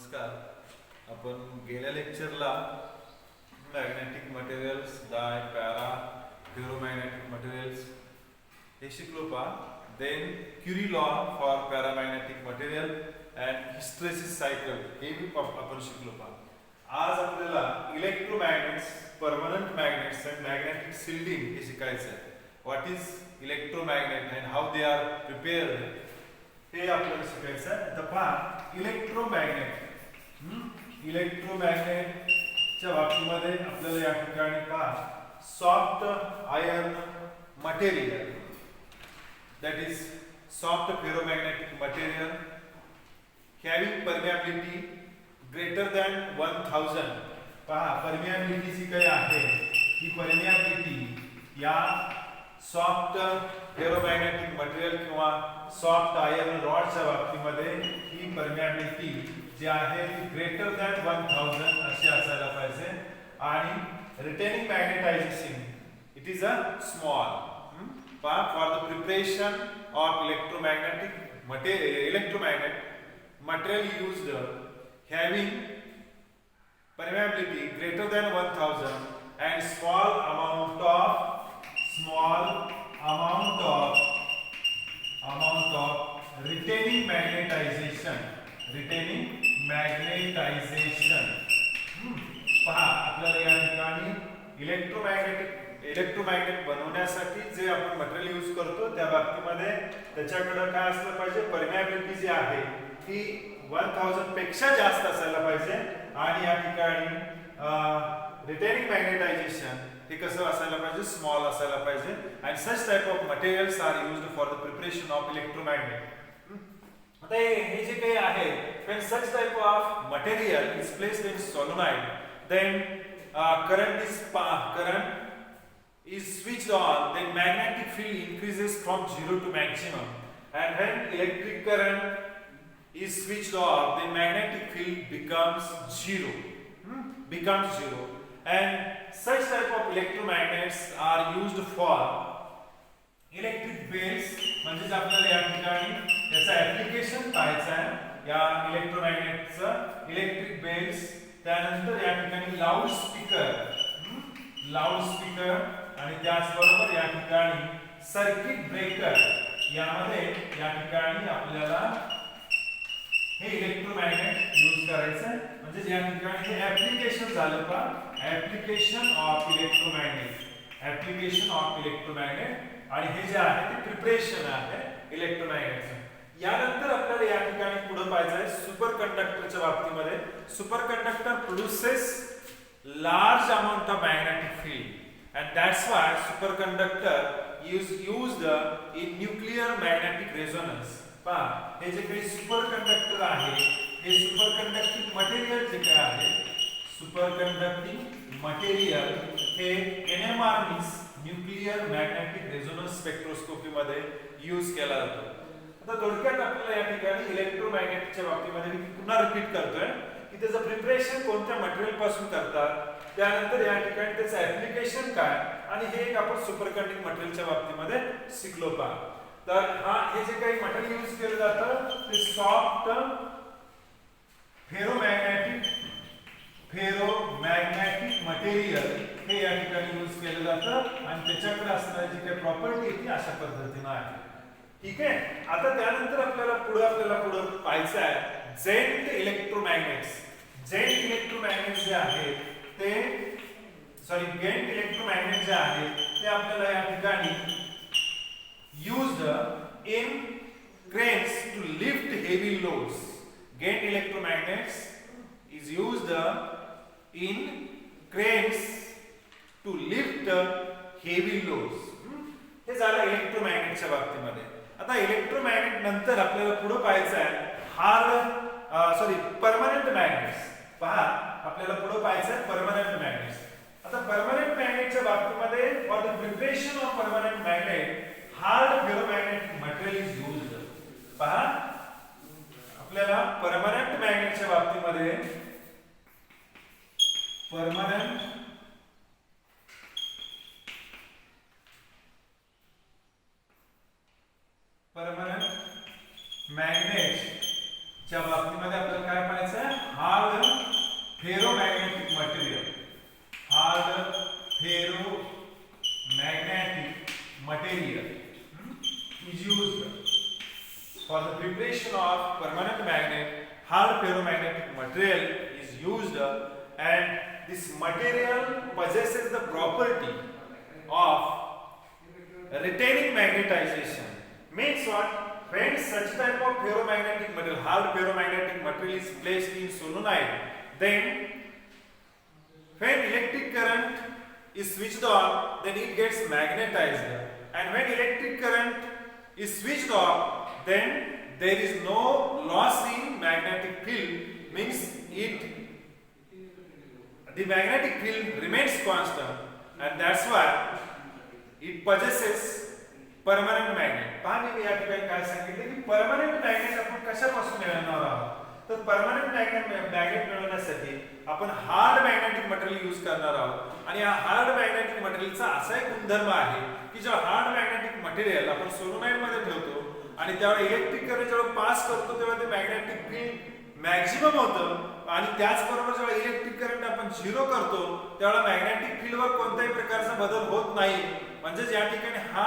नमस्कार. आपण गेल्या लेक्चरला magnetic materials, dia, para, ferromagnetic materials हे शिकलो पहा. Then Curie law for paramagnetic material and hysteresis cycle हे भी आपण शिकलो पहा. आज आपल्याला electromagnets, permanent magnets and magnetic shielding हे शिकायचं आहे. What is electromagnet and how they are prepared हे आपल्याला शिकायचं आहे. तर पहा, इलेक्ट्रोमॅग्नेटच्या बाबतीमध्ये आपल्याला या ठिकाणी पहा soft iron material, that is soft ferromagnetic material having permeability greater than 1000. पहा, परमियाबिलिटी जी काही आहे ही परमियाबिलिटी या सॉफ्ट फेरोमॅग्नेटिक मटेरियल किंवा सॉफ्ट आयर्न रॉडच्या बाबतीमध्ये ही परमियाबिलिटी जी आहे ती ग्रेटर दॅन 1000 अशी असायला पाहिजे. आणि retaining magnetisation it is a small. For the preparation of electromagnet material used having permeability greater than 1000 and small amount of retaining magnetization. पहा, आपल्याला या ठिकाणी इलेक्ट्रोमॅग्नेट बनवण्यासाठी जे आपण मटेरियल यूज करतो त्या बाबतीमध्ये त्याच्याकडे काय असलं पाहिजे, परमियाबिलिटी जी आहे ती 1000 पेक्षा जास्त असायला पाहिजे. आणि या ठिकाणी रिटेनिंग मॅग्नेटायझेशन हे कसं असायला पाहिजे, स्मॉल असायला पाहिजे. आणि such type of materials are used for the preparation of electromagnet. आता हे जे काही आहे, when such type of material is placed in solenoid, then current is switched on, then magnetic field increases from 0 to maximum. And when electric current is switched off, the magnetic field becomes zero. And such type of electromagnets are used for electric bells. म्हणजे आपल्याला या ठिकाणी याचा application पाहायचं आहे या इलेक्ट्रोमॅग्नेटचं. Electric bells, त्यानंतर या ठिकाणी लाऊड स्पीकर आणि त्याचबरोबर या ठिकाणी सर्किट ब्रेकर. यामध्ये या ठिकाणी आपल्याला हे इलेक्ट्रोमॅग्नेट यूज करायचं आहे. म्हणजे या ठिकाणी हे ऍप्लिकेशन झालं पहा, ऍप्लिकेशन ऑफ इलेक्ट्रोमॅग्नेट. आणि हे जे आहे ते प्रिपरेशन आहे इलेक्ट्रोमॅग्नेटचं. यानंतर आपल्याला या ठिकाणी पुढे पाहायचं आहे सुपर कंडक्टरच्या बाबतीमध्ये. Superconductor produces large amount of magnetic field and that's why superconductor is used in nuclear magnetic resonance. पहा, हे जे काही सुपर कंडक्टर आहे हे सुपर कंडक्टिंग मटेरियल जे काय आहे, सुपर कंडक्टिंग मटेरियल हे NMR nuclear magnetic resonance spectroscopy मध्ये यूज केला जातो. आता थोडक्यात आपल्याला या ठिकाणी इलेक्ट्रोमॅग्नेटच्या बाबतीमध्ये मी पुन्हा रिपीट करतोय की त्याचं प्रिपरेशन कोणत्या मटेरियल पासून करतात, त्यानंतर या ठिकाणी त्याचं ऍप्लिकेशन काय, आणि हे एक आपण सुपर कंडक्टिंग मटेरियलच्या बाबतीमध्ये शिकलो पहा. तर हे जे काही मटेरियल यूज केलं जातं ते सॉफ्ट फेरोमॅग्नेटिक मटेरियल हे या ठिकाणी यूज केलं जातं. आणि त्याच्याकडे असणारी जी काही प्रॉपर्टी आहे ती अशा पद्धतीने आहे. ठीक आहे. आता त्यानंतर आपल्याला पुढे पाहायचं आहे जेंट इलेक्ट्रोमॅग्नेट्स. जेंट इलेक्ट्रोमॅग्नेट जे आहेत ते गेंट इलेक्ट्रोमॅग्नेट जे आहेत ते आपल्याला या ठिकाणी used in cranes to lift heavy loads. Gain electromagnets is used in cranes to lift heavy loads. हे झालं इलेक्ट्रोमॅग्नेटच्या बाबतीमध्ये. आता इलेक्ट्रोमॅग्नेट नंतर आपल्याला पुढे पाहायचं आहे परमनंट मॅग्नेट्स. पहा, आपल्याला पुढे पाहायचं आहे परमनंट मॅग्नेट्स. आता परमनंट मॅग्नेटच्या बाबतीमध्ये for the preparation of permanent magnet hard ferromagnetic material is used. पहा, आपल्याला परमनंट मॅग्नेटच्या बाबतीमध्ये परमनंट मॅग्नेटच्या बाबतीमध्ये आपल्याला काय पाहायचं आहे, hard ferromagnetic material is used, and this material possesses the property of retaining magnetization. Means what? When such type of ferromagnetic material, hard ferromagnetic material is placed in solenoid, then when electric current is switched on, then it gets magnetized, and when electric current is switched off, then there is no loss in magnetic field. Means the magnetic field remains constant, and that's why it possesses permanent magnet. पहा मी या ठिकाणी काय सांगितले की permanent magnet आपण कशापासून मिळवणार आहोत, तर परमनंट मॅग्नेट मिळवण्यासाठी आपण हार्ड मॅग्नेटिक मटेरियल यूज करणार आहोत. आणि या हार्ड मॅग्नेटिक मटेरियलचा असा एक गुणधर्म आहे की जो हार्ड मॅग्नेटिक मटेरियल आपण सोलोनाइड मध्ये ठेवतो आणि त्यावर इलेक्ट्रिक करंट जेव्हा पास करतो तेव्हा ते मॅग्नेटिक फील्ड मॅक्झिमम होतं, आणि त्याचबरोबर जेव्हा इलेक्ट्रिक करंट आपण झिरो करतो तेव्हा मॅग्नेटिक फील्डवर कोणत्याही प्रकारचा बदल होत नाही. म्हणजे या ठिकाणी हा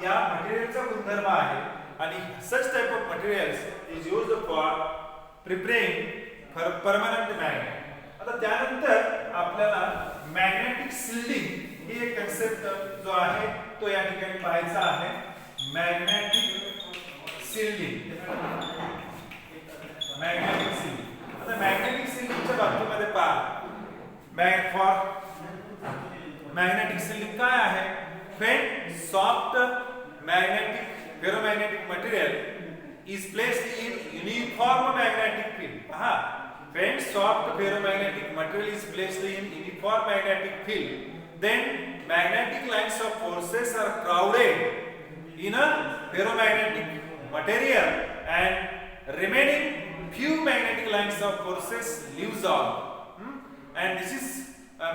या मटेरियलचा गुणधर्म आहे. आणि such type of materials is used for preparing for permanent magnet. आता त्यानंतर आपल्याला मॅग्नेटिक शिल्डिंग ही एक कन्सेप्ट जो आहे तो या ठिकाणी पाहायचा आहे. Magnetic shielding, magnetic shielding. आता मॅग्नेटिक शिल्डिंगच्या बाबतीमध्ये पहा, मॅग्नेटिक शिल्डिंग काय आहे? When soft magnetic ferromagnetic material is placed in uniform magnetic field. Aha. When soft ferromagnetic material is placed in uniform magnetic field, then magnetic lines of forces are crowded in a ferromagnetic material, and remaining few magnetic lines of forces leaves out. And this is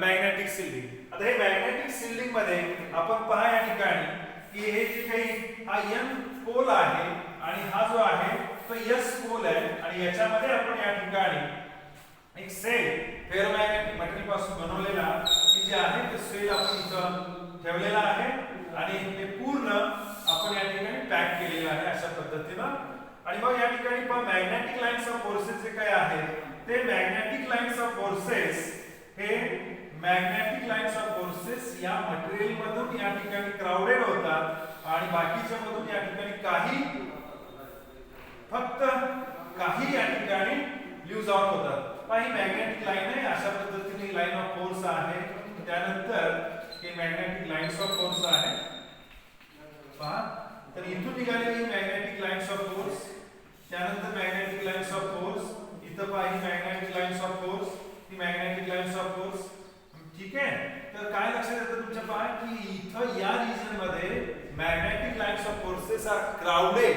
magnetic shielding. आता हे magnetic shielding मध्ये आपण पहा या ठिकाणी की हे जे काही हा n पोल आहे आणि हा जो आहे तो s पोल आहे, आणि याच्यामध्ये आपण या ठिकाणी एक सेल फेरोमॅग्नेटिक मटेरियल पासून बनवलेला की जे आहे ते सेल आपण इथं ठेवलेला आहे, आणि हे पूर्ण आपण या ठिकाणी पॅक केलेलं आहे अशा पद्धतीने. आणि मग या ठिकाणी पहा मॅग्नेटिक लाइन्स ऑफ फोर्सेस जे काय आहेत ते मॅग्नेटिक लाइन्स ऑफ फोर्सेस हे मॅग्नेटिक लाइन्स ऑफ फोर्सेस या मटेरियल मधून या ठिकाणी क्राउडेड होतात, आणि बाकीच्या मधून या ठिकाणी फक्त काही या ठिकाणी लूज आउट होतात. ही मॅग्नेटिक लाइन आहे, अशा पद्धतीने लाइन ऑफ फोर्स आहे. त्यानंतर हे मॅग्नेटिक लाइन्स ऑफ फोर्स आहे. पहा, तर इथून निघालेली मॅग्नेटिक लाइन्स ऑफ फोर्स, त्यानंतर मॅग्नेटिक लाइन्स ऑफ फोर्स, इथं पहा ही मॅग्नेटिक लाइन्स ऑफ फोर्स, ही मॅग्नेटिक लाइन्स ऑफ फोर्स. ठीक आहे, तर काय लक्षात येतं तुमच्या पहा की इथं या रिजन मध्ये magnetic lines of forces are crowded,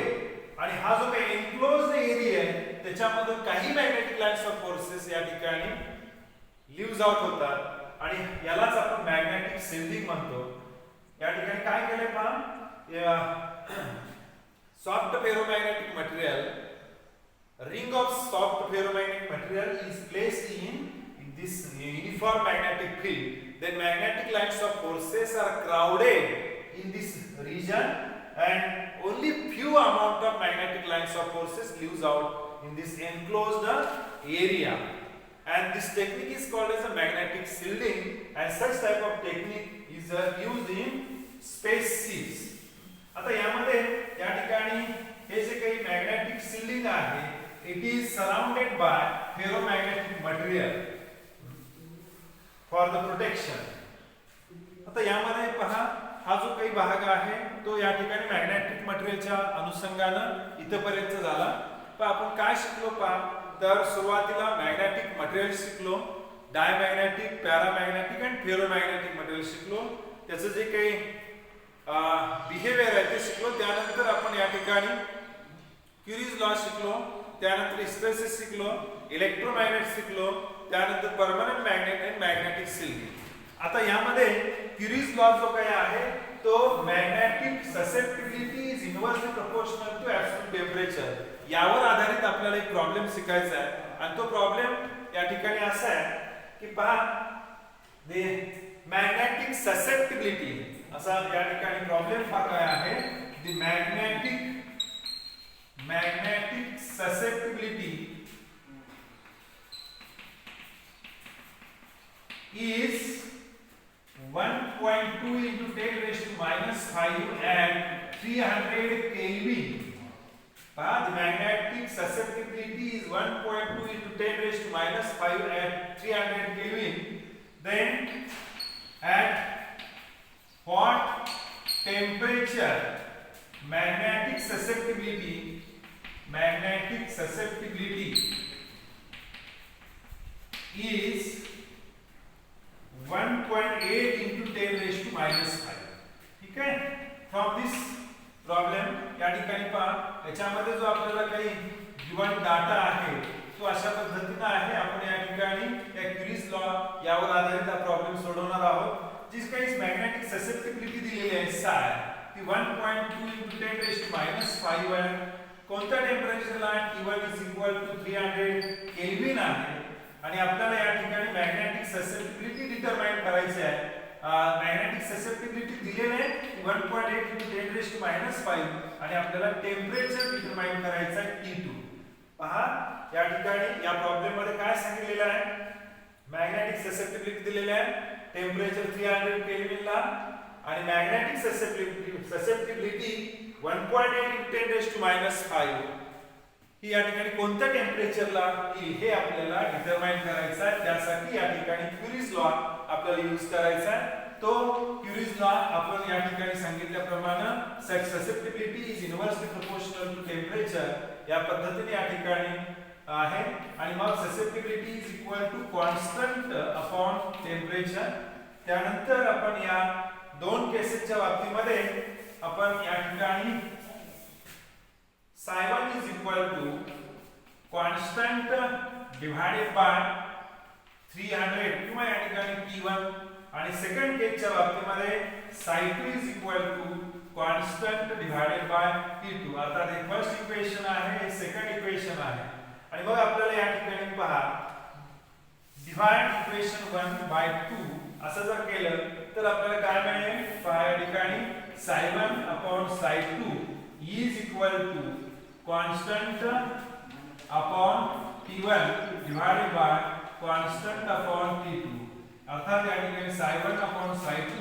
आणि हा जो काही एन्क्लोज्ड एरिया आहे त्याच्यामधून काही मॅग्नेटिक लाइन्स ऑफ फोर्सेस या ठिकाणी लीव्ज आउट होतात, आणि यालाच आपण मॅग्नेटिक शिल्डिंग म्हणतो. या ठिकाणी काय केलंय पहा, soft ferromagnetic material, ring of soft ferromagnetic material is placed in this uniform magnetic field, then magnetic lines of forces are crowded in this region, and only few amount of magnetic lines of forces leaves out in this enclosed area, and this technique is called as a magnetic shielding, and such type of technique is used in spaceships. आता यामध्ये या ठिकाणी हे जे काही magnetic shielding आहे it is surrounded by ferromagnetic material for the protection. आता यामध्ये पहा हा जो काही भाग आहे तो या ठिकाणी मॅग्नेटिक मटेरियलच्या अनुषंगाने इथपर्यंत झाला. पण आपण काय शिकलो पहा, तर सुरुवातीला मॅग्नेटिक मटेरियल शिकलो, डायमॅग्नेटिक, पॅरामॅग्नेटिक आणि फेरोमॅग्नेटिक मटेरियल शिकलो, त्याचं जे काही बिहेवियर आहे ते शिकलो. त्यानंतर आपण या ठिकाणी क्युरीज लॉ शिकलो, त्यानंतर हिस्टेरेसिस शिकलो, इलेक्ट्रोमॅग्नेट शिकलो, त्यानंतर परमनंट मॅग्नेट आणि मॅग्नेटिक शिल्डिंग. आता यामध्ये क्युरीज लॉ जो काही आहे तो magnetic susceptibility is inversely proportional to absolute temperature यावर आधारित आपल्याला एक प्रॉब्लेम शिकायचा आहे. आणि तो प्रॉब्लेम या ठिकाणी असा आहे की पहा, द मॅग्नेटिक ससेप्टिबिलिटी असा या ठिकाणी प्रॉब्लेम हा काय आहे, the magnetic susceptibility is 1.2 into 10 raised to minus 5 at 300 Kelvin. The magnetic susceptibility is 1.2 into 10 raised to minus 5 at 300 Kelvin. Then at what temperature magnetic susceptibility is 1.8 into 10 raised to minus 5. ठीक आहे. From this problem या ठिकाणी पहा याच्यामध्ये जो आपल्याला काही given data आहे तो अशा पद्धतीने आहे. आपण या ठिकाणी या क्युरीज लॉ यावर आधारित हा प्रॉब्लेम सोडवणार आहोत. जी काही मॅग्नेटिक ससेप्टिबिलिटी दिलेली आहे साय ती 1.2 into 10 raised to minus 5 आहे. कोणत्या टेम्परेचरला T1 is equal to 300 kelvin आहे आणि आपल्याला या ठिकाणी मॅग्नेटिक ससेप्टिबिलिटी डिटरमाइन करायची आहे. मॅग्नेटिक ससेप्टिबिलिटी दिलेली आहे 1.8 into 10 raised to minus 5 आणि आपल्याला टेम्परेचर डिटरमाइन करायचं आहे T2. पहा या ठिकाणी या प्रॉब्लेम मध्ये काय सांगितलेलं आहे. मॅग्नेटिक ससेप्टिबिलिटी दिलेली आहे, टेम्परेचर 300 केल्विन ला आणि magnetic susceptibility 1.8 into 10 raised to minus 5 ही या ठिकाणी कोणत्या टेम्परेचरला येईल हे आपल्याला डिटरमाइन करायचं आहे. त्यासाठी या ठिकाणी क्युरीज लॉ आपल्याला यूज करायचा आहे. तो क्युरीज लॉ आपण या ठिकाणी सांगितल्याप्रमाणे susceptibility is inversely proportional to temperature या पद्धतीने या ठिकाणी आहे. आणि मग susceptibility is equal to constant upon temperature. त्यानंतर आपण या दोन केसेसच्या बाबतीमध्ये आपण या ठिकाणी psi1 is equal to constant divided by 300 किंवा या ठिकाणी T1 आणि सेकंड केसच्या बाबतीमध्ये psi2 is equal to constant divided by T2. आता हे फर्स्ट इक्वेशन आहे, हे सेकंड इक्वेशन आहे आणि मग आपल्याला या ठिकाणी पहा डिवाइड इक्वेशन 1 by 2 असं जर केलं तर आपल्याला काय मिळेल. पहा या ठिकाणी psi1 upon psi2 is equal to constant upon T1 divided by constant upon T2. अर्थात या ठिकाणी psi1 upon psi2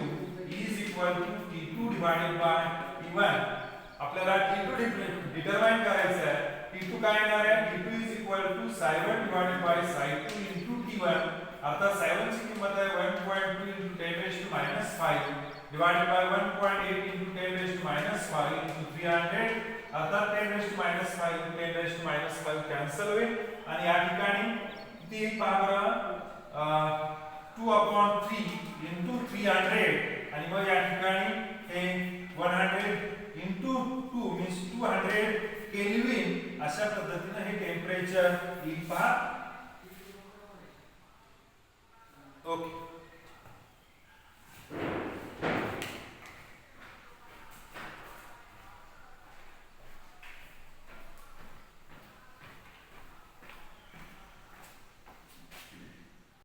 is equal to T2 divided by T1. आपल्याला T2 डिटरमाइन करायचं आहे. T2 काय येणार आहे. T2 is equal to psi1 divided by psi2 into T1. अर्थात psi1 ची किंमत आहे 1.2 into 10 raised to minus 5 divided by 1.8 into 10 raised to minus 5 into 300. अर्थात 10 raised to minus 5 into 10 raised to minus 5 cancel होईल आणि या ठिकाणी किती पॉवर 2 upon 3 into 300 आणि मग या ठिकाणी हे 100 into 2 means 200 केल्विन अशा पद्धतीने हे टेम्परेचर येईल. पहा